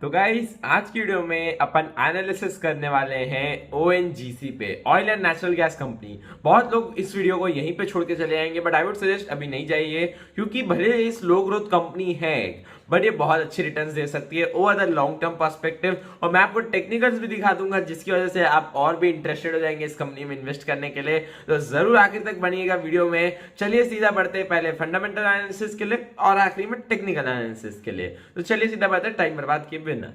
तो गाइस आज की वीडियो में अपन एनालिसिस करने वाले हैं ओएनजीसी पे, oil and natural gas company. बहुत लोग इस वीडियो को यहीं पे छोड़ के चले जाएंगे, बट आई वुड सजेस्ट अभी नहीं जाइए, क्योंकि भले ये स्लो ग्रोथ कंपनी है बट ये बहुत अच्छी रिटर्न्स दे सकती है over the long term perspective. और मैं आपको टेक्निकल्स भी दिखा दूंगा जिसकी वजह से आप और भी इंटरेस्टेड हो जाएंगे इस कंपनी में इन्वेस्ट करने के लिए। तो जरूर आखिर तक बनिएगा वीडियो में। चलिए सीधा बढ़ते हैं पहले फंडामेंटल एनालिसिस के लिए और आखिरी में टेक्निकल एनालिसिस के लिए। तो चलिए सीधा बढ़ते हैं टाइम बर्बाद किए बिना।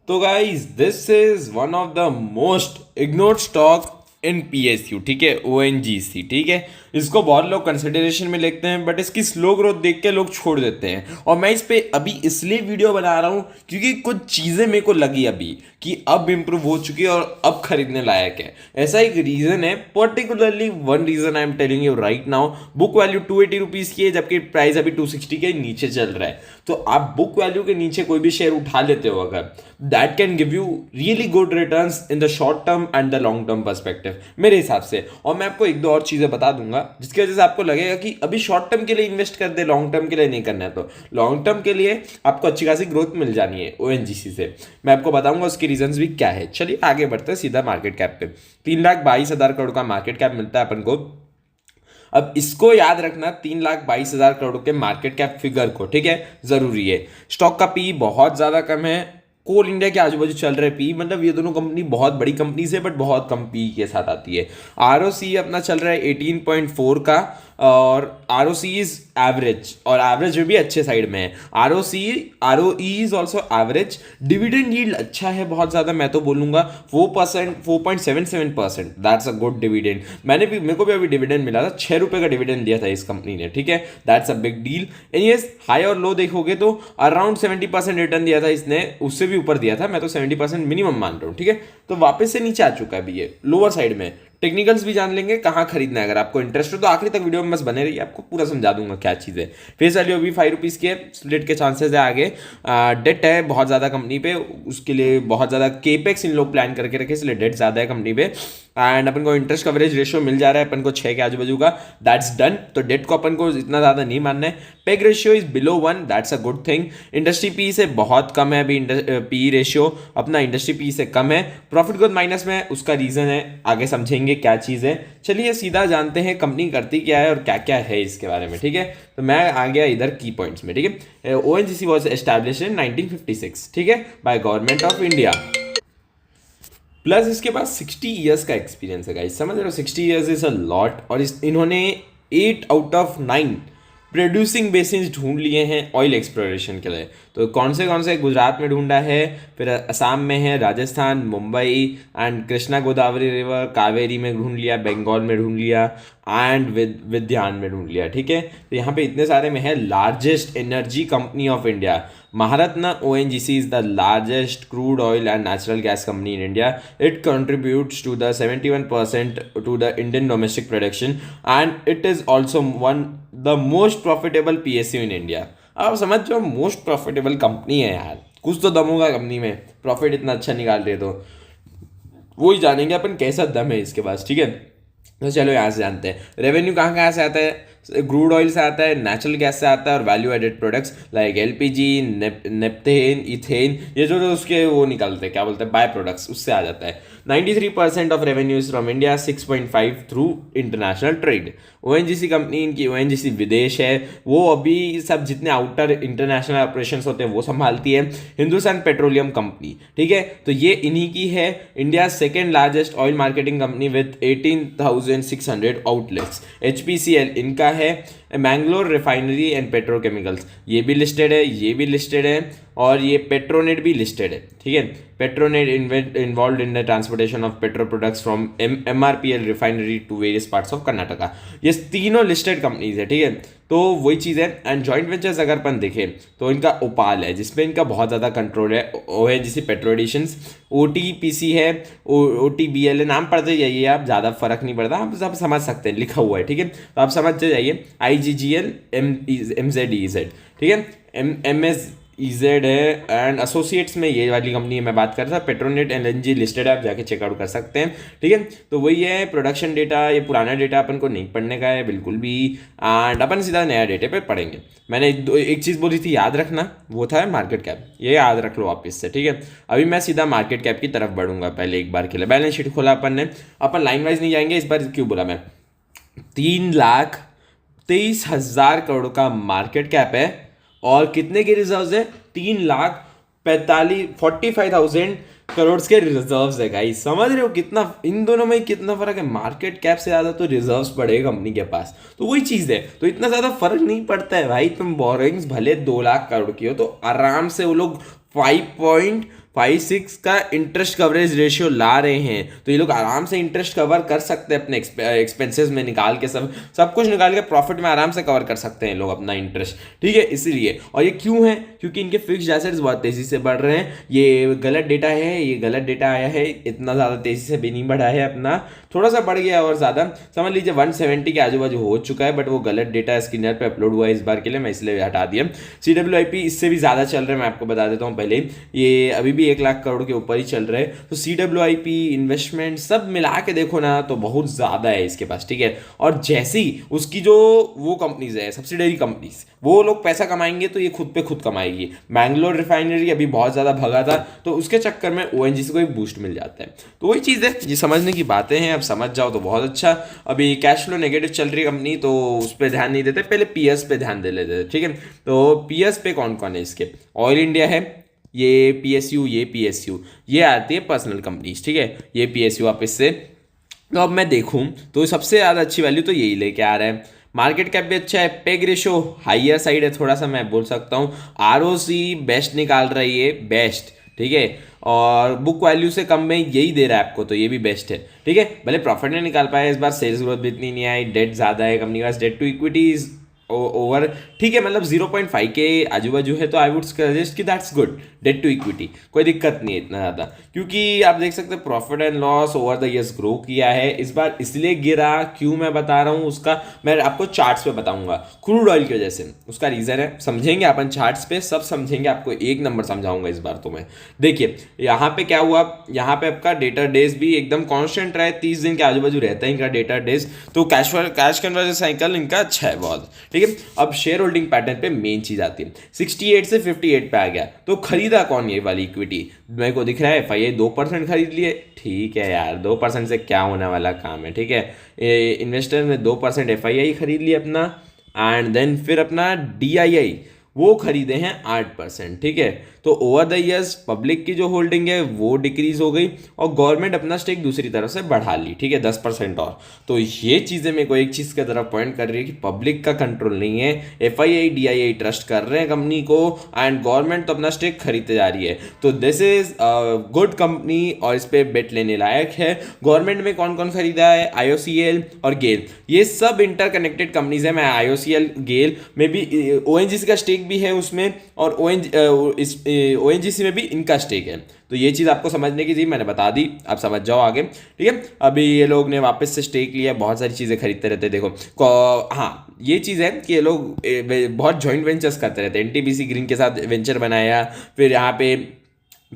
तो guys this is one of the most ignored stock in PSU, ठीक है, ओएनजीसी, ठीक है। इसको बहुत लोग कंसिडरेशन में लेते हैं बट इसकी स्लो ग्रोथ देख के लोग छोड़ देते हैं। और मैं इस पे अभी इसलिए वीडियो बना रहा हूँ क्योंकि कुछ चीज़ें मेरे को लगी अभी कि अब इम्प्रूव हो चुकी है और अब खरीदने लायक है। ऐसा एक रीज़न है, particularly one reason I am telling you right now. Book value 280 rupees की है जबकि प्राइस अभी 260 के नीचे चल रहा है। तो आप बुक वैल्यू के नीचे कोई भी शेयर उठा लेते हो अगर, that can give you really good returns in the short term and the long term perspective मेरे हिसाब से। और मैं आपको एक दो और चीज़ें बता दूंगा जिसकी वजह से आपको लगेगा कि अभी शॉर्ट टर्म के लिए इन्वेस्ट कर दे, लॉन्ग टर्म के लिए नहीं करना है। तो लॉन्ग टर्म के लिए आपको अच्छी खासी ग्रोथ मिल जानी है ओएनजीसी से। मैं आपको बताऊंगा उसके रीजंस भी क्या है। चलिए आगे बढ़ते हैं सीधा मार्केट कैप पे। 3,22,000 करोड़ का मार्केट कैप मिलता है अपन को। अब इसको याद रखना, 3,22,000 करोड़ के मार्केट कैप फिगर को, ठीक है, जरूरी है। स्टॉक का पी बहुत ज्यादा कम है, कोल इंडिया के आजू बाजू चल रहे पी, मतलब ये दोनों कंपनी बहुत बड़ी कंपनी से बट बहुत कम पी के साथ आती है। आरओसी अपना चल रहा है 18.4 का, और आरओसी इज एवरेज, और एवरेज भी अच्छे साइड में है। ROE is also average. Dividend yield अच्छा है बहुत ज्यादा, मैं तो बोलूंगा 4%, 4.77%, दैट्स अ गुड डिविडेंड। मेरे को भी अभी डिविडेंड मिला था, 6 रुपए का डिविडेंड दिया था इस कंपनी ने, ठीक है, that's a big deal. Anyways high और लो देखोगे तो अराउंड 70% रिटर्न दिया था इसने, उससे भी ऊपर दिया था, मैं तो 70% मिनिमम मान रहा हूँ, ठीक है। तो वापस से नीचे आ चुका है अभी ये लोअर साइड में। टेक्निकल्स भी जान लेंगे कहाँ खरीदना है। अगर आपको इंटरेस्ट हो तो आखिरी तक वीडियो में बस बने रहिए, आपको पूरा समझा दूंगा क्या चीज़ है। फेस वैल्यू अभी 5 रुपीज़ की है, स्प्लिट के चांसेस है आगे। डेट है बहुत ज़्यादा कंपनी पे, उसके लिए बहुत ज़्यादा केपेक्स इन लोग प्लान करके रखे, इसलिए डेट ज़्यादा है कंपनी पे। एंड अपन को इंटरेस्ट कवरेज रेशियो मिल जा रहा है अपन को 6 के आजू बाजू का, दैट्स डन। तो डेट को अपन को इतना ज़्यादा नहीं मानना है। Peg ratio is below 1, that's a good thing. Industry P से बहुत कम है अभी, पी रेशियो अपना इंडस्ट्री पी से कम है। प्रॉफिट ग्रोथ माइनस में, उसका रीज़न है आगे समझेंगे क्या चीज़ है। चलिए सीधा जानते हैं कंपनी करती क्या है और क्या क्या है इसके बारे में, ठीक है। तो मैं आ गया इधर की पॉइंट्स में, ठीक है। ओएनजीसी वाज एस्टैब्लिश्ड इन 1956, ठीक है, by government of India. Plus इसके पास 60 ईयर्स का एक्सपीरियंस है गाइस, समझ रहे हो, 60 ईयर्स इज अ लॉट। और इन्होंने 8 आउट ऑफ 9 प्रोड्यूसिंग बेसिन ढूंढ लिए हैं ऑयल एक्सप्लोरेशन के लिए। तो कौन से गुजरात में ढूंढा है, फिर असम में है, राजस्थान, मुंबई एंड कृष्णा गोदावरी रिवर कावेरी में ढूंढ लिया, बंगाल में ढूंढ लिया एंड विद्यान में ढूंढ लिया, ठीक है। तो यहाँ पे इतने सारे में है। Largest energy company of India, Maharatna ONGC is the largest crude oil and natural gas company in India. It contributes to the 71% to the Indian domestic production and it is also the most profitable PSU in India. आप समझ जाओ most profitable company है यार, कुछ तो दम होगा company में, प्रॉफिट इतना अच्छा निकाल रहे तो वही जानेंगे अपन कैसा दम है इसके पास, ठीक है। तो चलो यहाँ से जानते हैं रेवेन्यू कहाँ कहाँ से आता है। क्रूड ऑयल से आता है, नेचुरल गैस से आता है, और value added products like LPG, naphthene, ethane, ये जो उसके वो निकलते हैं क्या बोलते हैं बाय प्रोडक्ट्स, उससे आ जाता है। 93% of revenue is from India, 6.5 through international trade. ONGC company, इनकी ओएनजीसी विदेश है, वो अभी सब जितने आउटर इंटरनेशनल ऑपरेशंस होते हैं वो संभालती है। हिंदुस्तान पेट्रोलियम कंपनी, ठीक है, तो ये इन्हीं की है। India second largest oil marketing company with 18,600 outlets. HPCL इनका है। मैंगलोर रिफाइनरी एंड पेट्रोकेमिकल्स, ये भी लिस्टेड है, ये भी लिस्टेड है, और ये पेट्रोनेट भी लिस्टेड है, ठीक है। Petronet involve in the transportation of petro products from MRPL refinery to various parts of Karnataka. ये तीनों लिस्टेड कंपनीज है, ठीक है। तो वही चीज़ है। एंड जॉइंट वेंचर्स अगर अपन देखें तो इनका ओपाल है जिसमें इनका बहुत ज़्यादा कंट्रोल है। ओ है जिसे पेट्रो एडिशंस, ओटीपीसी है, ओटीबीएल है, नाम पढ़ते जाइए आप, ज़्यादा फर्क नहीं पड़ता, आप सब समझ सकते हैं, लिखा हुआ है, ठीक है। तो आप समझते जाइए। आईजीजीएल, एमजेडईजेड, ठीक है, ईजेड है एंड एसोसिएट्स में ये वाली कंपनी है मैं बात कर रहा था। पेट्रोनेट एलएनजी लिस्टेड है, आप जाके चेकआउट कर सकते हैं, ठीक है। तो वही है प्रोडक्शन डेटा, ये पुराना डेटा अपन को नहीं पढ़ने का है बिल्कुल भी, एंड अपन सीधा नया डेटा पे पढ़ेंगे। मैंने एक चीज़ बोली थी याद रखना, वो था मार्केट कैप, ये याद रख लो वापस से, ठीक है। अभी मैं सीधा मार्केट कैप की तरफ बढ़ूंगा। पहले एक बार के लिए बैलेंस शीट खोला अपन ने, अपन लाइन वाइज नहीं जाएंगे इस बार, क्यों बोला मैं, 3,23,000 करोड़ का मार्केट कैप है और कितने के रिजर्व्स है, 3,45,000 करोड़ के रिजर्व्स है गाइस। समझ रहे हो कितना इन दोनों में कितना फर्क है, मार्केट कैप से ज्यादा तो रिजर्व्स पड़े कंपनी के पास, तो वही चीज है। तो इतना ज्यादा फर्क नहीं पड़ता है भाई, तुम बोरिंग्स भले 2 लाख करोड़ की हो तो आराम से वो लोग 5.56 का इंटरेस्ट कवरेज रेशियो ला रहे हैं, तो ये लोग आराम से इंटरेस्ट कवर कर सकते हैं अपने एक्सपेंसेस में निकाल के, सब कुछ निकाल के प्रॉफिट में आराम से कवर कर सकते हैं लोग अपना इंटरेस्ट, ठीक है। इसीलिए, और ये क्यों है, क्योंकि इनके फिक्स्ड एसेट्स बहुत तेजी से बढ़ रहे हैं। ये गलत डेटा है, ये गलत डेटा आया है, इतना ज़्यादा तेजी से भी नहीं बढ़ा है अपना, थोड़ा सा बढ़ गया और ज़्यादा, समझ लीजिए 170 के आजू बाजू हो चुका है, बट वो गलत डेटा स्क्रीनर पे अपलोड हुआ है इस बार के लिए, मैं इसलिए हटा दिया। CWIP इससे भी ज़्यादा चल रहा है, मैं आपको बता देता हूँ पहले, ये अभी भी 1 लाख करोड़ के ऊपर ही चल रहे हैं। तो CWIP इन्वेस्टमेंट सब मिला के देखो ना तो बहुत ज़्यादा है इसके पास, ठीक है। और जैसी उसकी जो वो कंपनीज है सब्सिडरी कंपनीज, वो लोग पैसा कमाएंगे तो ये खुद पे खुद कमाएगी। मैंगलोर रिफाइनरी अभी बहुत ज़्यादा भगा था, तो उसके चक्कर में ONGC को एक बूस्ट मिल जाता है। तो वही चीज़ है, ये समझने की बातें हैं, अब समझ जाओ तो बहुत अच्छा। अभी कैश फ्लो नेगेटिव चल रही है कंपनी, तो उस पर ध्यान नहीं देते, पहले PS पे ध्यान दे लेते, ठीक है। तो PS पे कौन कौन है इसके, ऑयल इंडिया है, ये PSU, ये PSU, ये आती है पर्सनल कंपनीज, ठीक है, ये PSU वापस से। तो अब मैं देखूं तो सबसे ज़्यादा अच्छी वैल्यू तो यही लेके आ रहा है, मार्केट कैप भी अच्छा है, पेग रेशो हाइयर साइड है थोड़ा सा, मैं बोल सकता हूँ, ROC बेस्ट निकाल रही है, बेस्ट, ठीक है, और बुक वैल्यू से कम में यही दे रहा है आपको, तो ये भी बेस्ट है, ठीक है। भले प्रॉफिट नहीं निकाल पाया इस बार, सेल्स ग्रोथ भी इतनी नहीं आई, डेट ज़्यादा है कंपनी के पास, डेट टू इक्विटी ओवर, ठीक है, मतलब 0.5 के आजू बाजू है, तो आई वुड सजेस्ट कि that's good, debt to equity कोई दिक्कत नहीं है इतना ज़्यादा, क्योंकि आप देख सकते हैं profit and loss over the years grow किया है इस बार। इसलिए गिरा क्यों मैं बता रहा हूँ उसका, मैं आपको चार्ट्स पे बताऊंगा, क्रूड ऑयल की वजह से उसका रीज़न है, समझेंगे अपन चार्ट्स पे, सब समझेंगे, आपको एक नंबर समझाऊंगा इस बार तो मैं। देखिए यहाँ पे क्या हुआ, यहाँ पे आपका डेटा डेज भी एकदम कॉन्स्टेंट रहा है, 30 दिन के आजू बाजू रहता है इनका डेटा डेज, तो कैश कन्वर्जन साइकिल इनका अच्छा है बहुत, ठीक है। अब शेयर होल्डिंग पैटर्न पे मेन चीज आती है, 68 से 58 पे आ गया, तो खरीदा कौन ये वाली इक्विटी, मेरे को दिख रहा है FII 2% खरीद लिए, ठीक है यार 2% से क्या होने वाला काम है, ठीक है। इन्वेस्टर ने 2% FII खरीद लिया अपना, एंड देन फिर अपना DII वो खरीदे हैं 8%, ठीक है। तो ओवर द ईयर्स पब्लिक की जो होल्डिंग है वो डिक्रीज हो गई और गवर्नमेंट अपना स्टेक दूसरी तरफ से बढ़ा ली, ठीक है, 10% और। तो ये चीज़ें मेरे को एक चीज़ की तरफ पॉइंट कर रही है कि पब्लिक का कंट्रोल नहीं है, FII DII ट्रस्ट कर रहे हैं कंपनी को, एंड गवर्नमेंट तो अपना स्टेक खरीदते जा रही है, तो दिस इज गुड कंपनी और इस पर बेट लेने लायक है। गवर्नमेंट में कौन कौन खरीदा है, IOCL और गेल, ये सब इंटरकनेक्टेड कंपनीज है। मैं IOCL गेल में भी ONGC का स्टेक भी है उसमें, और ONGC में भी इनका स्टेक है, तो ये चीज़ आपको समझने की थी, मैंने बता दी, आप समझ जाओ आगे, ठीक है। अभी ये लोग ने वापस से स्टेक लिया, बहुत सारी चीज़ें खरीदते रहते हैं, देखो हाँ ये चीज़ है कि ये लोग बहुत जॉइंट वेंचर्स करते रहते हैं, NTPC ग्रीन के साथ वेंचर बनाया, फिर यहाँ पे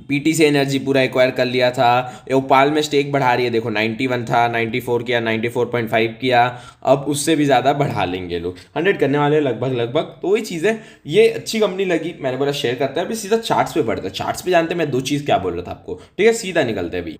PTC एनर्जी पूरा एक्वायर कर लिया था, ओपाल में स्टेक बढ़ा रही है, देखो 91 था 94 किया, 94.5 किया, अब उससे भी ज़्यादा बढ़ा लेंगे लोग, 100 करने वाले लगभग। तो वही चीज़ है, ये अच्छी कंपनी लगी, मैंने बोला शेयर करता है। अभी सीधा चार्ट्स पे बढ़ता है, चार्ट्स पे जानते हैं मैं 2 चीज़ क्या बोल रहा था आपको, ठीक है, सीधा निकलते हैं अभी।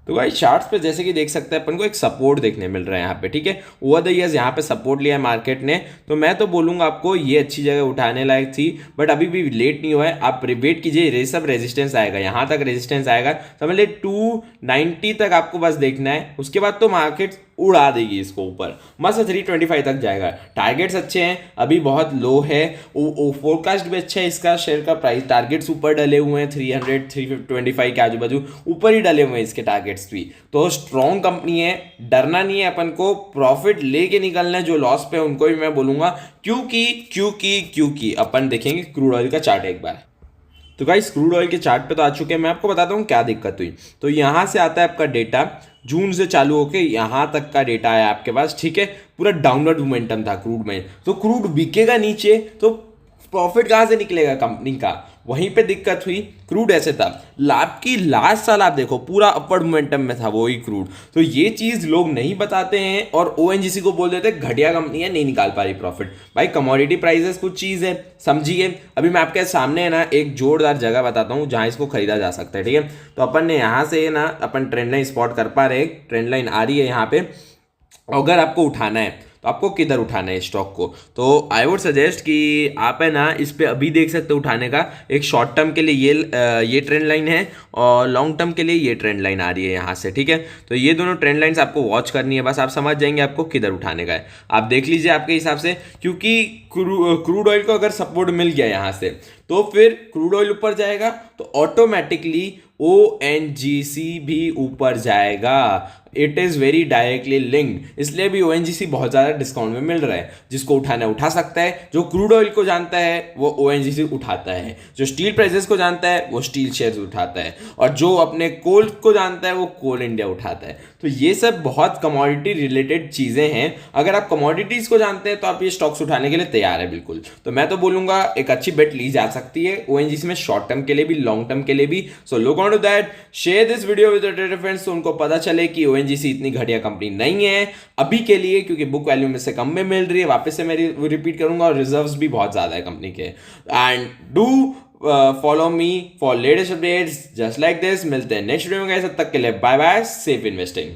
तो भाई चार्ट्स पे जैसे कि देख सकते हैं अपन को एक सपोर्ट देखने मिल रहा है यहाँ पे, ठीक है, ओवर द ईयर्स यहाँ पे सपोर्ट लिया है मार्केट ने, तो मैं तो बोलूँगा आपको ये अच्छी जगह उठाने लायक थी, बट अभी भी लेट नहीं हुआ है, आप वेट कीजिए, ये सब रेजिस्टेंस आएगा, यहाँ तक रेजिस्टेंस आएगा, समझ ले 290 तक आपको बस देखना है, उसके बाद तो मार्केट उड़ा देगी इसको ऊपर, मस्त 325 तक जाएगा। टारगेट्स अच्छे हैं, अभी बहुत लो है, फोरकास्ट भी अच्छा है, इसका शेयर का प्राइस टारगेट्स ऊपर डले हुए हैं, 300 325 के आजू बाजू ऊपर ही डले हुए हैं इसके टारगेट्स भी, तो स्ट्रॉन्ग कंपनी है, डरना नहीं है अपन को, प्रॉफिट लेके निकलना है, जो लॉस पे उनको भी मैं बोलूंगा, क्योंकि अपन देखेंगे क्रूड ऑयल का चार्ट एक बार। तो गाइस क्रूड ऑयल के चार्ट पे तो आ चुके हैं, मैं आपको बताता हूँ क्या दिक्कत हुई। तो यहाँ से आता है आपका डेटा, जून से चालू होके यहाँ तक का डेटा है आपके पास, ठीक है, पूरा डाउनवर्ड मोमेंटम था क्रूड में, तो क्रूड बिकेगा नीचे तो प्रॉफिट कहाँ से निकलेगा कंपनी का, वहीं पे दिक्कत हुई। क्रूड ऐसे था, लाभ की लास्ट साल आप देखो पूरा अपवर्ड मोमेंटम में था वही क्रूड। तो ये चीज लोग नहीं बताते हैं और ओएनजीसी को बोल देते घटिया कंपनी है, नहीं निकाल पा रही प्रॉफिट। भाई कमोडिटी प्राइसेस कुछ चीज है, समझिए। अभी मैं आपके सामने है ना एक जोरदार जगह बताता हूँ जहां इसको खरीदा जा सकता है, ठीक है। तो अपन ने यहाँ से ना अपन ट्रेंड लाइन स्पॉट कर पा रहे, ट्रेंड लाइन आ रही है यहाँ पे। अगर आपको उठाना है तो आपको किधर उठाना है स्टॉक को, तो आई वुड सजेस्ट कि आप है ना इस पे अभी देख सकते हो उठाने का। एक शॉर्ट टर्म के लिए ये ट्रेंड लाइन है और लॉन्ग टर्म के लिए ये ट्रेंड लाइन आ रही है यहाँ से, ठीक है। तो ये दोनों ट्रेंड लाइंस आपको वॉच करनी है, बस आप समझ जाएंगे आपको किधर उठाने का है। आप देख लीजिए आपके हिसाब से, क्योंकि क्रूड ऑयल को अगर सपोर्ट मिल गया यहाँ से तो फिर क्रूड ऑयल ऊपर जाएगा तो ऑटोमेटिकली ओएनजीसी भी ऊपर जाएगा। It is very directly linked, इसलिए भी ओएनजीसी बहुत ज्यादा डिस्काउंट में मिल रहा है। जिसको उठाना उठा सकता है, जो क्रूड ऑयल को जानता है वो ओएनजीसी उठाता है, जो स्टील प्राइसेस को जानता है वो स्टील शेयर्स उठाता है, और जो अपने कोल को जानता है वो कोल इंडिया उठाता है। तो ये सब बहुत कमोडिटी रिलेटेड चीजें हैं। अगर आप कमोडिटीज को जानते हैं तो आप ये स्टॉक्स उठाने के लिए तैयार है बिल्कुल। तो मैं तो बोलूंगा एक अच्छी बेट ली जा सकती है ओएनजीसी में, शॉर्ट टर्म के लिए भी लॉन्ग टर्म के लिए भी। So look on to that, share this video with your friends, तो उनको पता चले कि ओएनजीसी इतनी घटिया कंपनी नहीं है अभी के लिए, क्योंकि बुक वैल्यू में से कम में मिल रही है। वापस से मैं रिपीट करूंगा, और रिजर्व्स भी बहुत ज्यादा है कंपनी के। And do follow me for latest updates just like this. मिलते हैं नेक्स्ट वीडियो में, तब तक के लिए बाय बाय, सेफ इन्वेस्टिंग।